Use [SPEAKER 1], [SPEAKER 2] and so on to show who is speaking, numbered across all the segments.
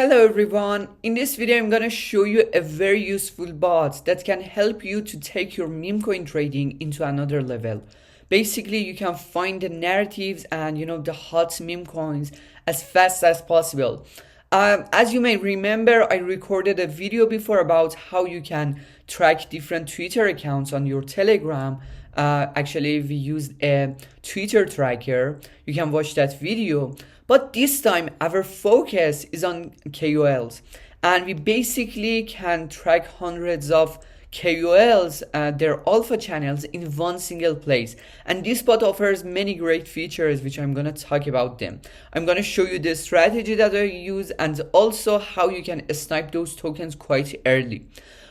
[SPEAKER 1] Hello everyone, in this video I'm gonna show you a very useful bot that can help you to take your meme coin trading into another level. Basically you can find the narratives and the hot meme coins as fast as possible. As you may remember, I recorded a video before about how you can track different Twitter accounts on your Telegram. Actually, we used a Twitter tracker. You can watch that video. But this time, our focus is on KOLs. And we basically can track hundreds of KOLs, their alpha channels in one single place. And this bot offers many great features, which I'm going to talk about them. I'm going to show you the strategy that I use and also how you can snipe those tokens quite early.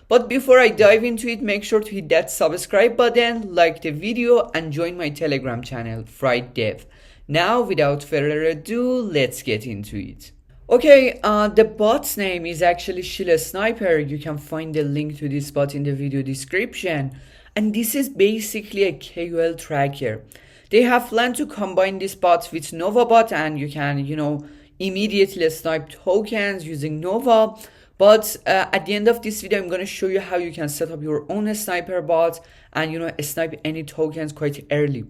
[SPEAKER 1] But before I dive into it, make sure to hit that subscribe button, like the video, and join my Telegram channel, Fried Dev. Now, without further ado, let's get into it. Okay, the bot's name is actually Sheila Sniper. You can find the link to this bot in the video description. And this is basically a KOL tracker. They have planned to combine this bot with Nova bot, and you can, immediately snipe tokens using Nova. But at the end of this video, I'm going to show you how you can set up your own sniper bot and, snipe any tokens quite early.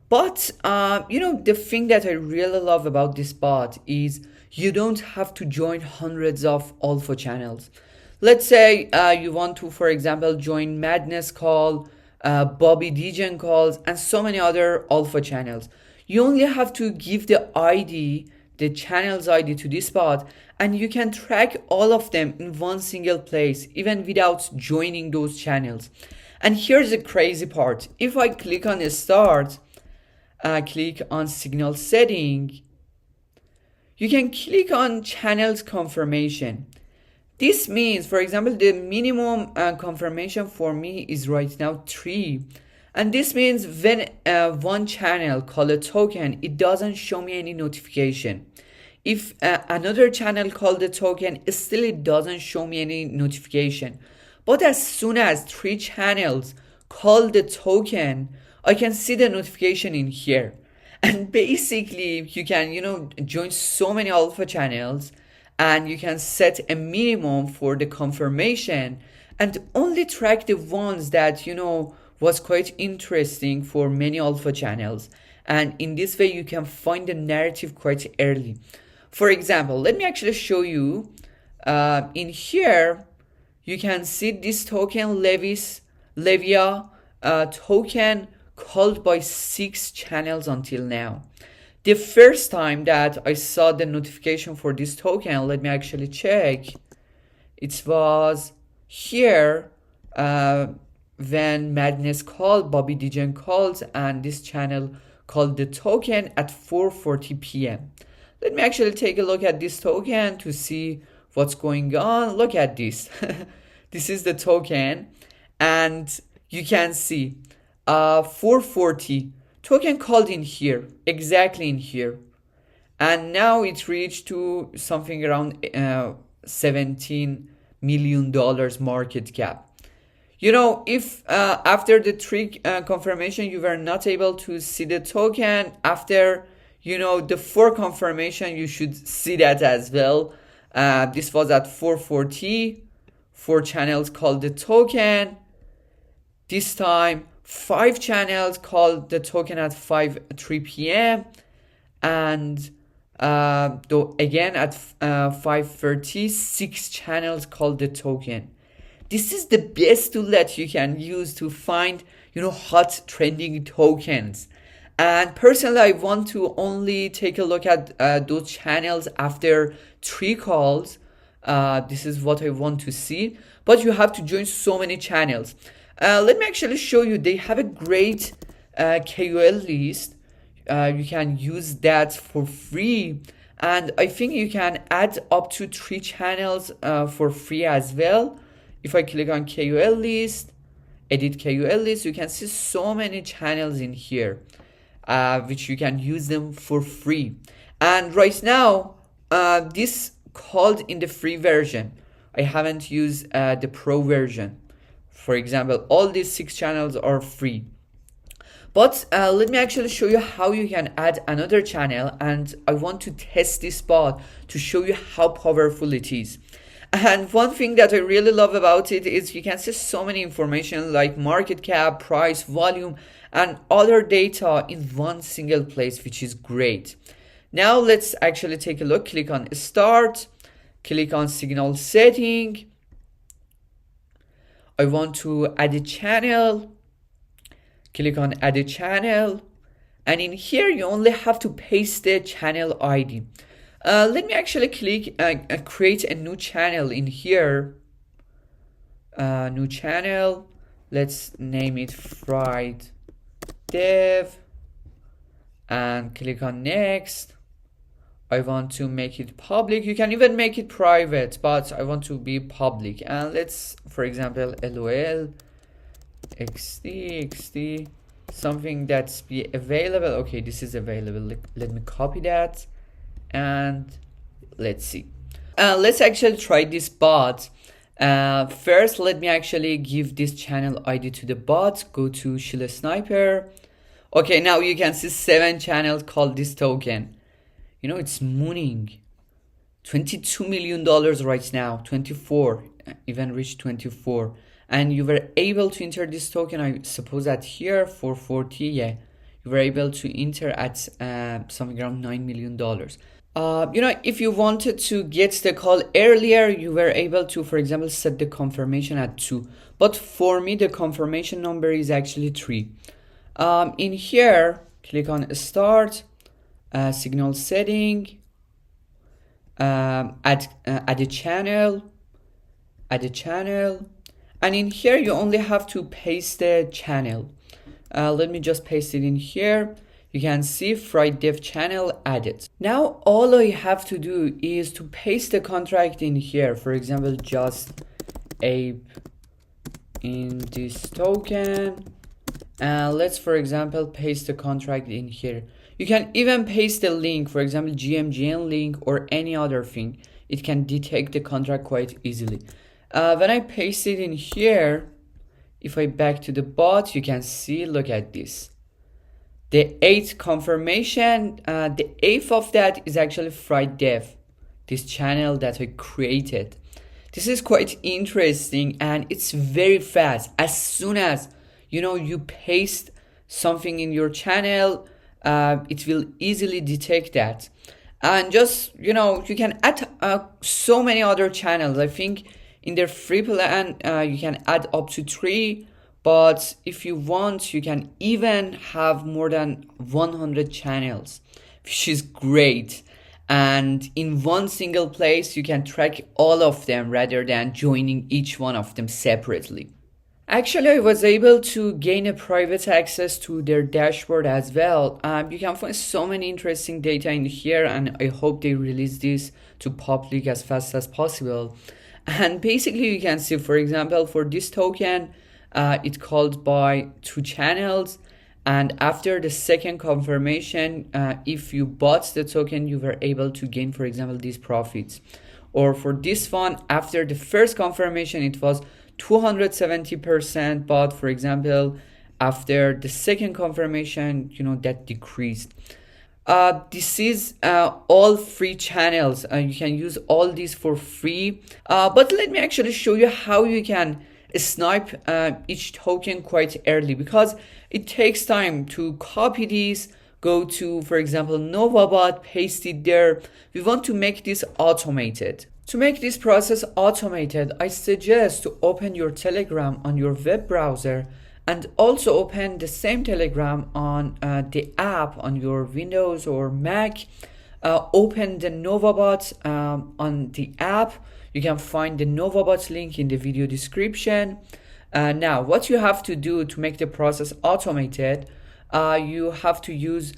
[SPEAKER 1] But, the thing that I really love about this bot is you don't have to join hundreds of alpha channels. Let's say you want to, for example, join Madness Call, Bobby Degen calls, and so many other alpha channels. You only have to give the ID, the channel's ID to this bot, and you can track all of them in one single place, even without joining those channels. And here's the crazy part. If I click on start, click on signal setting, you can click on channels confirmation. This means, for example, the minimum confirmation for me is right now 3. And this means when one channel call a token, it doesn't show me any notification. If another channel called the token, still it doesn't show me any notification. But as soon as 3 channels call the token, I can see the notification in here. And basically you can, join so many alpha channels and you can set a minimum for the confirmation and only track the ones that, was quite interesting for many alpha channels. And in this way, you can find the narrative quite early. For example, let me actually show you. In here, you can see this token, Levia token called by 6 channels until now. The first time that I saw the notification for this token, let me actually check. It was here when Madness called, Bobby Degen calls, and this channel called the token at 4:40 p.m. Let me actually take a look at this token to see what's going on. Look at this. This is the token, and you can see 440 token called in here, exactly in here, and now it reached to something around $17 million market cap. If after the 3 confirmation you were not able to see the token, after the 4 confirmation you should see that as well. This was at 440, 4 channels called the token. This time 5 channels called the token at 3 p.m. and though again at 5:30, 6 channels called the token. This is the best tool that you can use to find hot trending tokens. And personally, I want to only take a look at those channels after 3 calls. This is what I want to see. But you have to join so many channels. Let me actually show you. They have a great KOL list. You can use that for free. And I think you can add up to 3 channels for free as well. If I click on KOL list, edit KOL list, you can see so many channels in here, which you can use them for free. And right now, this called in the free version. I haven't used the pro version. For example, all these 6 channels are free. But let me actually show you how you can add another channel, and I want to test this bot to show you how powerful it is. And one thing that I really love about it is you can see so many information like market cap, price, volume, and other data in one single place, which is great. Now let's actually take a look. Click on start, click on signal setting. I want to add a channel. Click on add a channel, and in here you only have to paste the channel ID. Let me actually click create a new channel in here. New channel. Let's name it Fried Dev, and click on next. I want to make it public. You can even make it private, but I want to be public. And let's, for example, LOL XD, something that's be available. Okay, this is available. Let me copy that, and let's see. Let's actually try this bot. First, let me actually give this channel ID to the bot. Go to Shilla Sniper. Okay, now you can see 7 channels called this token. You know, it's mooning. $22 million right now. 24, even reached 24. And you were able to enter this token, I suppose at here, 440, yeah. You were able to enter at something around $9 million. You know, if you wanted to get the call earlier, you were able to, for example, set the confirmation at 2. But for me, the confirmation number is actually 3. In here, click on start, signal setting, add a channel, and in here you only have to paste the channel. Let me just paste it in here. You can see Fried Dev channel added. Now all I have to do is to paste the contract in here. For example, just ape in this token. Let's, for example, paste the contract in here. You can even paste the link, for example, GMGN link or any other thing. It can detect the contract quite easily. When I paste it in here, if I back to the bot, you can see, look at this. The 8th confirmation, the 8th of that is actually Fried Dev, this channel that I created. This is quite interesting and it's very fast. As soon as, you know, you paste something in your channel, it will easily detect that. And just, you know, you can add so many other channels. I think in their free plan, you can add up to 3, but if you want, you can even have more than 100 channels, which is great. And in one single place, you can track all of them rather than joining each one of them separately. Actually, I was able to gain a private access to their dashboard as well. You can find so many interesting data in here, and I hope they release this to public as fast as possible. And basically you can see, for example, for this token, it called by 2 channels, and after the second confirmation, if you bought the token, you were able to gain, for example, these profits. Or for this one, after the first confirmation, it was 270%, but for example, after the second confirmation, you know, that decreased. This is all free channels. You can use all these for free. But let me actually show you how you can snipe each token quite early, because it takes time to copy these, go to, for example, NovaBot, paste it there. We want to make this automated. To make this process automated, I suggest to open your Telegram on your web browser and also open the same Telegram on the app on your Windows or Mac. Open the NovaBot on the app. You can find the NovaBot link in the video description. Now, what you have to do to make the process automated, you have to use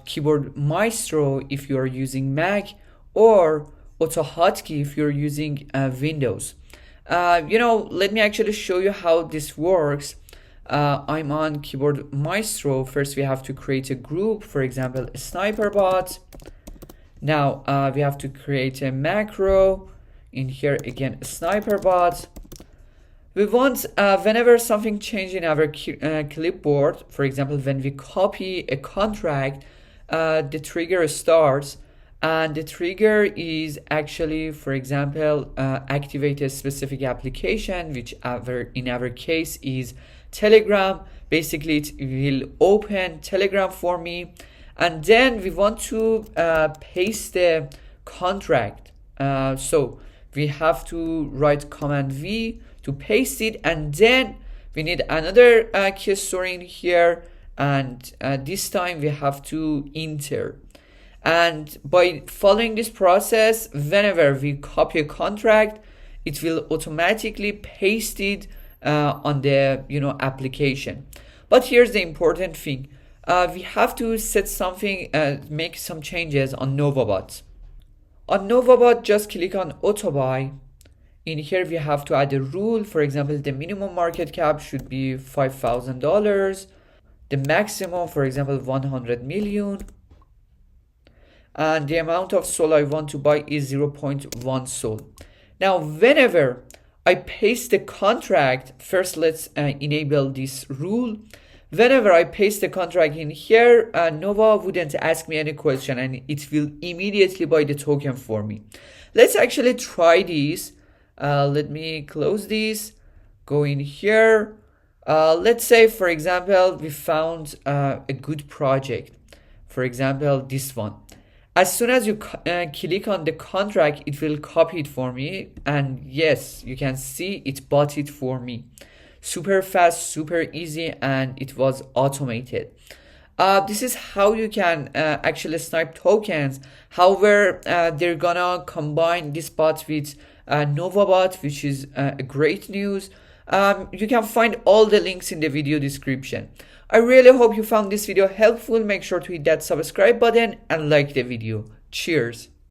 [SPEAKER 1] keyboard Maestro if you are using Mac, or AutoHotkey if you're using Windows. You know, let me actually show you how this works. I'm on keyboard Maestro. First, we have to create a group, for example, a sniper bot. Now, we have to create a macro. In here, again, a sniper bot. We want whenever something changes in our clipboard, for example, when we copy a contract, the trigger starts, and the trigger is actually, for example, activate a specific application, which in our case is Telegram. Basically, it will open Telegram for me, and then we want to paste the contract. So we have to write Command V to paste it, and then we need another key store in here, and this time we have to enter. And by following this process, whenever we copy a contract, it will automatically paste it on the application. But here's the important thing: we have to set something, make some changes on NovaBot. On NovaBot, just click on Auto Buy. In here, we have to add a rule. For example, the minimum market cap should be $5,000. The maximum, for example, 100 million. And the amount of SOL I want to buy is 0.1 SOL. Now, whenever I paste the contract, first let's enable this rule. Whenever I paste the contract in here, Nova wouldn't ask me any question, and it will immediately buy the token for me. Let's actually try this. Let me close this, go in here. Let's say, for example, we found a good project. For example, this one. As soon as you click on the contract, it will copy it for me. And yes, you can see it bought it for me. Super fast, super easy, and it was automated. This is how you can actually snipe tokens. However, they're gonna combine this bot with NovaBot, which is great news. You can find all the links in the video description. I really hope you found this video helpful. Make sure to hit that subscribe button and like the video. Cheers.